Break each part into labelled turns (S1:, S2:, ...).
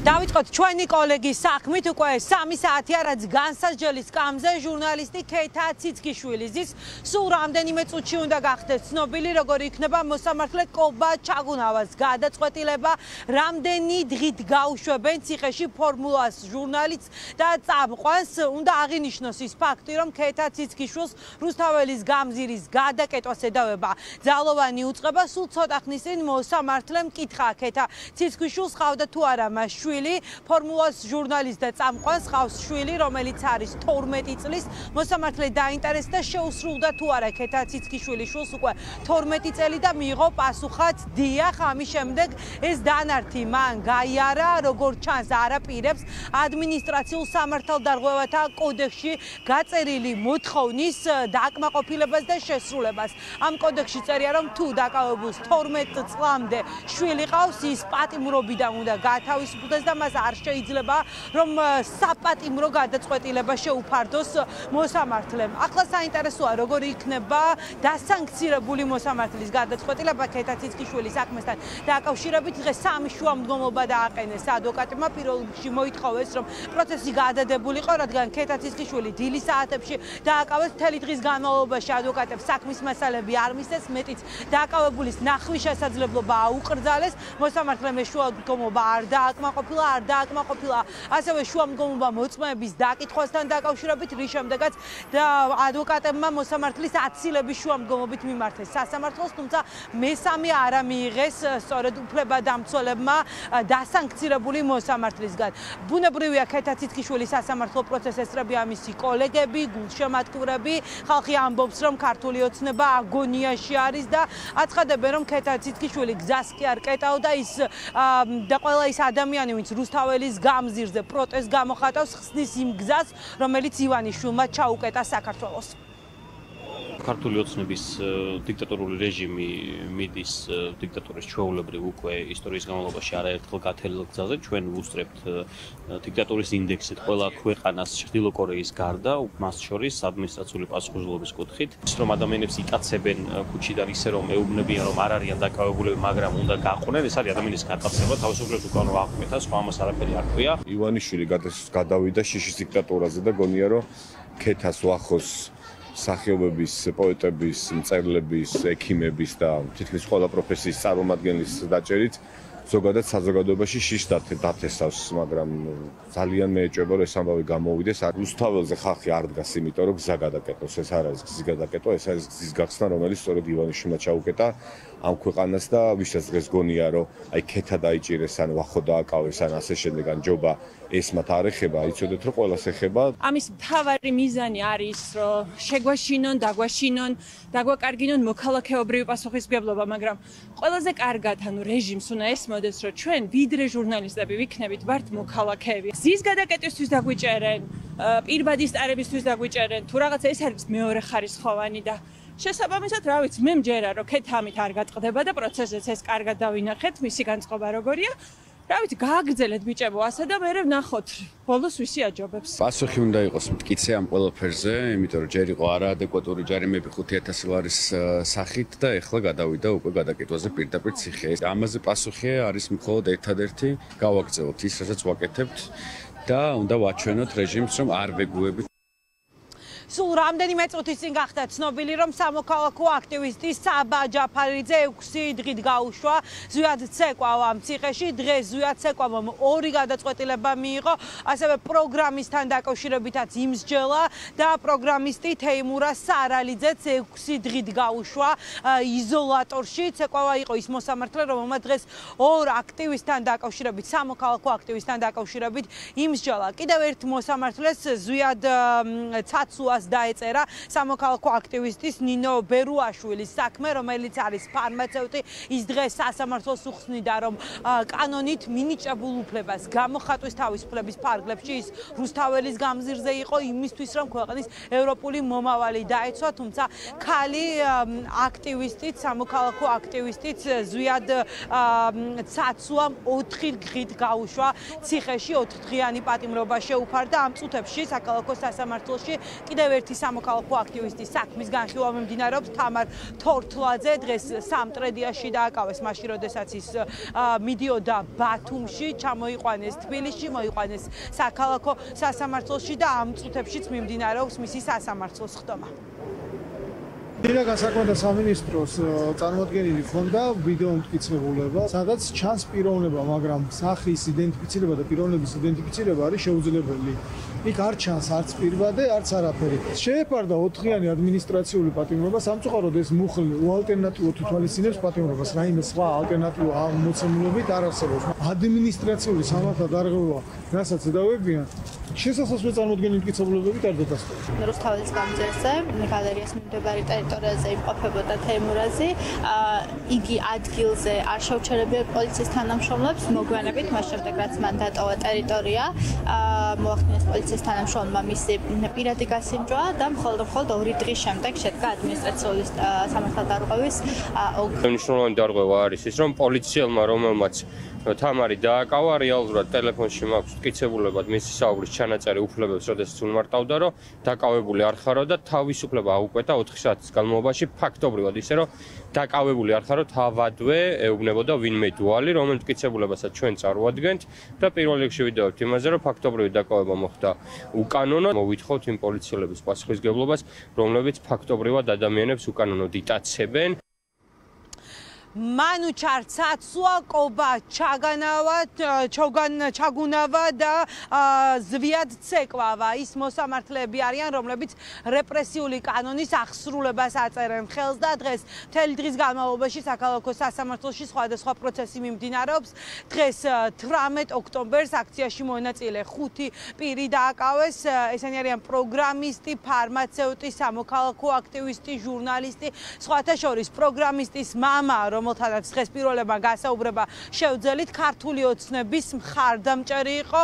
S1: დავიწყოთ ჩვენი კოლეგის საქმით უკვე 3 საათია რაც განსასჯელი სკამზე ჟურნალისტი ქეთა ციცქიშვილი ზის სულ რამდენიმე წუთში უნდა გახდეს ცნობილი როგორი იქნება მოსამართლე კობა ჩაგუნავას გადაწყვეტილება რამდენი დღით გაუშვებენ ციხეში ფორმულას ჟურნალისტს და წამყვანს უნდა აღინიშნოს ის ფაქტი რომ ქეთა ციცქიშვილს რუსთაველის გამზირის გადაკეტვას ედავება ძალოვანი უწყება სულ ცოტა ხნის წინ მოსამართლემ კითხა ქეთა ციცქიშვილს ხავდა თუ არა მას ფორმულას ჟურნალისტ და წამყვანს ხავს შვილი, რომელიც არის 12 წლის. მოსამართლე დაინტერესდა შეუსრულდა თუ არა ქეთა ციცქიშვილის შვილს უკვე 12 წელი და მიიღო პასუხად დიახ, ამის შემდეგ ეს დანართი მან გაიარა, როგორც ჩანს არაპირებს ადმინისტრაციულ სამართალდარღვევათა კოდექსში გაწერილი მოთხოვნის დააკმაყოფილებას და შესრულებას. ამ კოდექსში წერია რომ თუ დაკავებულს 12 წლამდე შვილი ყავს, ის პატიმრობიდან უნდა გათავისუფლდეს და მას არ შეიძლება რომ საპატიმრო გადაწყვეტილება შეუფარდოს მოსამართლემ. ახლა საინტერესოა როგორი იქნება დასანქცირებული მოსამართლის გადაწყვეტილება ქეთა ციცქიშვილის საქმესთან დაკავშირებით. დღეს 3 შუამდგომლობა დააყენეს ადვოკატებმა. პირველ რიგში მოითხოვეს რომ პროცესი გადადებულიყო, რადგან ქეთა ციცქიშვილი დილის საათებში დააკავეს. მთელი დღის განმავლობაში ადვოკატებს საქმის მასალები არ მისცეს, მეტიც დაკავებულის ნახვის შესაძლებლობა აუკრძალეს. მოსამართლემ შუამდგომლობა არ დააკმაყოფილა, არ დააკმაყოფილა ასევე შუამდგომლობა მოწმეების დაკითხვასთან დაკავშირებით, რის შემდეგაც ადვოკატებმა მოსამართლის აცილების შუამდგომლობით მიმართეს სასამართლოს, თუმცა მესამე არ მიიღეს სწორედ უფლებადამცველებმა დასანქცირებული მოსამართლისგან. ბუნებრივია ქეთა ციცქიშვილის სასამართლო პროცესს ესწრებიან მისი კოლეგები, გულშემატკივრები, ხალხი ამბობს რომ ქართული ოცნება აგონიაში არის და აცხადებენ რომ ქეთა ციცქიშვილი გზას კი არ კეტავდა ის და ყველა ის ადამიანი ვინც რუსთაველის გამზირზე პროტესტს გამოხატავს ხსნის იმ გზას რომელიც ივანიშვილმა ჩაუკეტა საქართველოს.
S2: ქართული ოცნების დიქტატორული რეჟიმი მიდის დიქტატურის ჩვეულებრივ უკვე ისტორიის განმავლობაში არაერთხელ გათელილ გზაზე. ჩვენ ვუსწრებთ დიქტატურის ინდექსით ყველა ქვეყანას ჩრდილო კორეის გარდა, მას შორის ადმინისტრაციული პასუხისმგებლობის კუთხით. ის რომ ადამიანებს იკაცებენ ქუჩიდან ისე რომ ეუბნებიან რომ არ არიან დაკავებულები, მაგრამ უნდა გაყვნენ, ეს არის ადამიანის გატაცება, თავისუფლად უკანო აღქმეთა, სხვა ამას არაფერი არ ქვია.
S3: ივანიშვილი გადავიდა შიშის დიქტატურაზე და გონია რომ ქეთას ვახოს სახეობების, პოეტების, მწერლების, ექიმების და თითქმის ყველა პროფესიის წარმომადგენლის დაჭერით ზოგადად საზოგადოებაში შიშს დათესავს, მაგრამ ძალიან მეეჭვება რომ ეს ამბავი გამოვიდეს. რუსთაველზე ხალხი არ დგას, იმიტომ რომ გზა გადაკეტოს, ეს არ არის გზის გადაკეტვა, ეს არის გზის გახსნა, რომელიც სწორედ ივანიშვილმა ჩაუკეტა ამ ქვეყანას და ვისაც დღეს გონია რომ აი ქეთა დაიჭირეს ან ვახო დააკავეს ან ასე შემდეგ ან ჯობა ეს მათ არ ეხება, იცოდეთ რომ ყველას ეხება.
S4: ამის მთავარი მიზანი არის რომ შეგვაშინონ, დაგვაშინონ, დაგვაკარგინონ მოქალაქეობრივი პასუხისმგებლობა, მაგრამ ყველაზე კარგად ანუ რეჟიმს უნდა ესმოდეს რომ ჩვენ ვიდრე ჟურნალისტები ვიქნებით ვართ მოქალაქეები. გზის გადაკეტვისთვის დაგვიჭერენ, პირბადის ტარებისთვის დაგვიჭერენ, თუ რაღაცა ეს არის მეორე ხარისხოვანი და შესაბამისად, რა ვიცი, მე მჯერა რომ ქეთა ამით არ გაწყდება და პროცესიც ეს კარგად დავინახეთ, მისი განწყობა როგორია. რა ვიცი, გააგრძელეთ ბიჭებო ასე და მერე ვნახოთ ბოლოს ვისი აჯობებს.
S5: პასუხი უნდა იყოს მტკიცე ამ ყველაფერზე, იმიტომ რომ ჯერ იყო არაადეკვატური ჯარიმები 5000 ლარის სახით და ეხლა გადავიდა უკვე გადაკეტვაზე პირდაპირ ციხე. ამაზე პასუხი არის მხოლოდ ერთადერთი, გავაგრძელოთ ის, რასაც ვაკეთებთ და უნდა ვაჩვენოთ რეჟიმს, რომ არ ვეგუებით.
S1: სულ რამდენიმე წუთის წინ გახდა ცნობილი, რომ სამოქალაქო აქტივისტი საბა ჯაფარიძე 6 დღით გაუშვა ზვიად ცეკვავ ამ ციხეში. დღეს ზვიად ცეკვავამ 2 გადაწყვეტილება მიიღო, ასევე პროგრამისთან დაკავშირებითაც იმსჯელა და პროგრამისტი თეიმურა სარალიძეც 6 დღით გაუშვა იზოლატორში. ცეკვავა იყო ის მოსამართლე, რომელმაც დღეს 2 აქტივისტთან დაკავშირებით, სამოქალაქო აქტივისტთან დაკავშირებით იმსჯელა. კიდევ ერთ მოსამართლეს ზვიად ცაცუას დაეწერა სამოქალაქო აქტივისტის ნინო ბერუაშვილის საქმე, რომელიც არის ფარმაცევტი. ის დღეს სასამართლოს უხსნიდა, რომ კანონით მინიჭებულ უფლებას გამოხატვის თავისუფლების ფარგლებში ის რუსთაველის გამზირზე იყო იმისთვის, რომ ქვეყნის ევროპული მომავალი დაეცვა, თუმცა ქალი აქტივისტიც, სამოქალაქო აქტივისტიც ზვიად ცაცუამ 4 დღით გაუშვა ციხეში, 4 დღიანი პატიმრობა შეუფარდა. ამ წუთებში საქალაქო სასამართლოში კიდევ კიდევ ერთი სამოქალაქო აქტივისტის საქმის განხილვა მიმდინარეობს თამარ თორთლაძე დღეს სამტრედიაში დააკავეს მაშინ როდესაც ის მიდიოდა ბათუმში ჩამოიყვანეს თბილისში მოიყვანეს საქალაქო სასამართლოში და ამ წუთებშიც მიმდინარეობს მისი სასამართლოს ხდომა
S6: დილაგან საქმეთა სამინისტროს წარმოადგენელი ხონდა ვიდეო მტკიცებულება, სადაც ჩანს პიროვნება, მაგრამ სახის იდენტიფიცირება და პიროვნების იდენტიფიცირება არის შეუძლებელი. იქ არ ჩანს არც პირვადე, არც არაფერი. შეეპარდა 4-იანი ადმინისტრაციული პატიმრობა, სამწუხაროდ ეს მუხლი უალტერნატივოდ ითვალისწინებს პატიმრობას, რაიმე სხვა ალტერნატივა ამ მოცემულობით არ არსებობს. ადმინისტრაციული სამართალ დარღვევა, რასაც ედავებიან, შესაძლოა წარმოადგენელი მტკიცებულებებით არ დადასტუროს.
S7: რუსთაველის გამზერზე, გალერეის მიმდებარე ტერიტორიაზე იმყოფებოდა თეიმურაზი, იგი ადგილზე არ შეუჩერებია პოლიციის თანამშრომლებს, მოგვიანებით მას შემდეგ რაც მან დატოვა ტერიტორია, მოახდინეს პოლიციის თანამშრომლმა მისი პირადი გასინჯვა და მხოლოდ 2 დღის შემდეგ შედგა ადმინისტრაციული სამართალდარღვევის ოლქი.
S8: მნიშვნელოვანი დარღვევა არის ის, რომ პოლიციელმა, რომელმაც თამარი დააკავა, რეალურად ტელეფონში მაქვს მტკიცებულებად მისი საუბრის ჩანაწერი უფლებებს, როდესაც უმარტავდა, რომ დაკავებული არ ხარო და თავისუფლება აუკვეთა 4 საათის განმავლობაში, ფაქტობრივად ისე, რომ დაკავებული არ ხარო, თავადვე ეუბნებოდა ვინმე დუალი, რომელიც მტკიცებულებასაც ჩვენ წარუადგენთ და პირველ რიგში ვიდეოებთ იმაზე, რომ ფაქტობრივი დაკავება მოხდა უკანონოდ. მოვითხოვთ იმ პოლიციელების პასუხისმგებლობას, რომლებიც ფაქტობრივად ადამიანებს უკანონოდ იტაცებენ.
S1: მანუ ჩარცაცვა კობა ჩაგუნავა და ზვიად ცეკვავა ის მოსამართლეები არიან რომლებიც რეპრესიული კანონის აღსრულებას აწერენ ხელს და დღეს მთელი დღის განმავლობაში საქალაქო სასამართლოში სხვადასხვა პროცესი მიმდინარეობს დღეს 18 ოქტომბერს აქციაში მონაწილე 5 პირი დააკავეს ესენი არიან პროგრამისტი ფარმაცევტი სამოქალაქო აქტივისტი ჟურნალისტი სხვათა შორის პროგრამისტის მამა რომელთანაც დღეს პირველებმა გასაუბრება შეუძელით ქართული ოცნების მხარდამჭერი იყო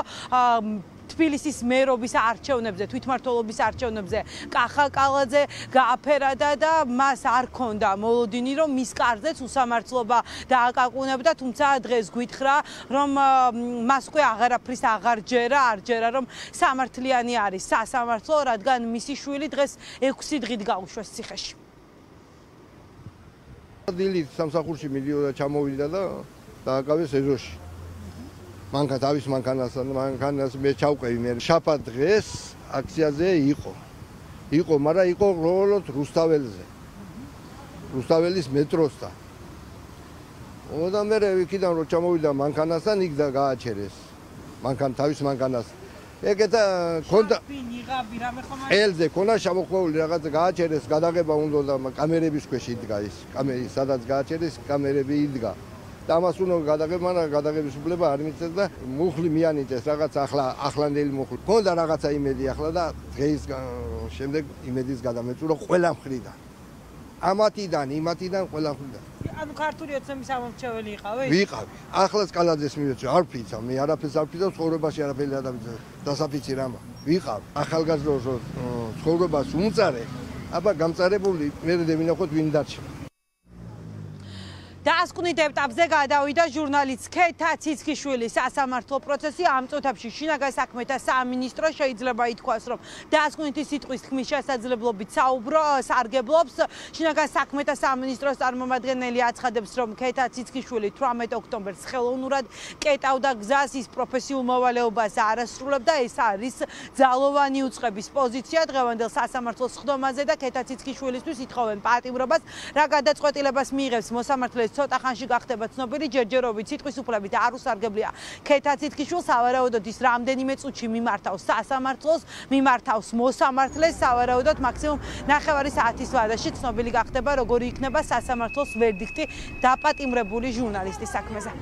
S1: თბილისის მერობის არჩევნებზე თვითმმართველობის არჩევნებზე კახა კალაძე გააფერადა და მას არ ქონდა მოლოდინი რომ მის კარზეც უსამართლობა დააკაკუნებდა თუმცა დღეს გვითხრა რომ მას უკვე აღარაფრის აღარ ჯერა რომ სამართლიანი არის სასამართლო რადგან მისი შვილი დღეს 6 დღით გაუშვეს ციხეში
S9: დილით სამსახურში მიდიოდა ჩამოვიდა და დააკავეს ეზოში. თავის მანქანას მე ჩავყევი მე შაბათ დღეს აქციაზე იყო, მაგრამ იყო როლოთ რუსთაველზე. რუსთაველის მეტროსთან. და მე იქიდან რო ჩამოვიდა მანქანასთან იქ და გააჩერეს. თავის მანქანას. ეგეთა ქონდა ელზე ქონა შემოყვეული რაღაც გააჩერეს გადაღება უნდა და კამერების ქვეშ იდგა ის კამერის სადაც გააჩერეს კამერები იდგა და ამას უნდა გადაღების უფლება არ მიწეს და მუხლი მიანიჭეს რაღაც ახლანდელი მუხლი ქონდა რაღაცა იმედი ახლა და დღეს შემდეგ იმედის გადამეწურო ყველა მხრიდან იმათიდან ყველა მხრიდან
S1: ანუ ქართული ოცნების ამომრჩეველი იყავი?
S9: ვიყავი. ახლაც კალაძეს მივეცი, არ ვფიცა, მე არაფერს არ ვფიცა, ცხოვრებაში არაფერი არ დავიწყე. დასაფიცი რამა. ვიყავ. ახალგაზრდო ცხოვრებას უმწარე, აბა გამწარებული, მე მინახოთ ვინ დარჩა.
S1: დასკვნით ეტაპზე გადავიდა ჟურნალისტ ქეთა ციცქიშვილის სასამართლო პროცესი ამ წუთებში შინაგან საქმეთა სამინისტრო შეიძლება ითქვას რომ დასკვნითი სიტყვის თქმის შესაძლებლობით სარგებლობს შინაგან საქმეთა სამინისტროს წარმომადგენელი აცხადებს რომ ქეთა ციცქიშვილი 18 ოქტომბერს ხელოვნურად კეტავდა გზას ის პროფესიულ მოვალეობას არ ასრულებდა ეს არის ძალოვანი უწყების პოზიცია დღევანდელ სასამართლოს ხდომაზე და ქეთა ციცქიშვილისთვის ითხოვენ პატიმრობას რა გადაწყვეტილებას მიიღებს მოსამართლე ცოტა ხანში გახდება ცნობილი ჯერჯერობით სიტყვის უფლებით არ უსარგებლია ქეთა ციცქიშვილს სავარაუდოდ ის რამდენიმე წუთში მიმართავს სასამართლოს მიმართავს მოსამართლეს სავარაუდოდ მაქსიმუმ 9 საათის ვადაში ცნობილი გახდება როგორი იქნება სასამართლოს ვერდიქტი დაპატიმრებული ჟურნალისტის საქმეზე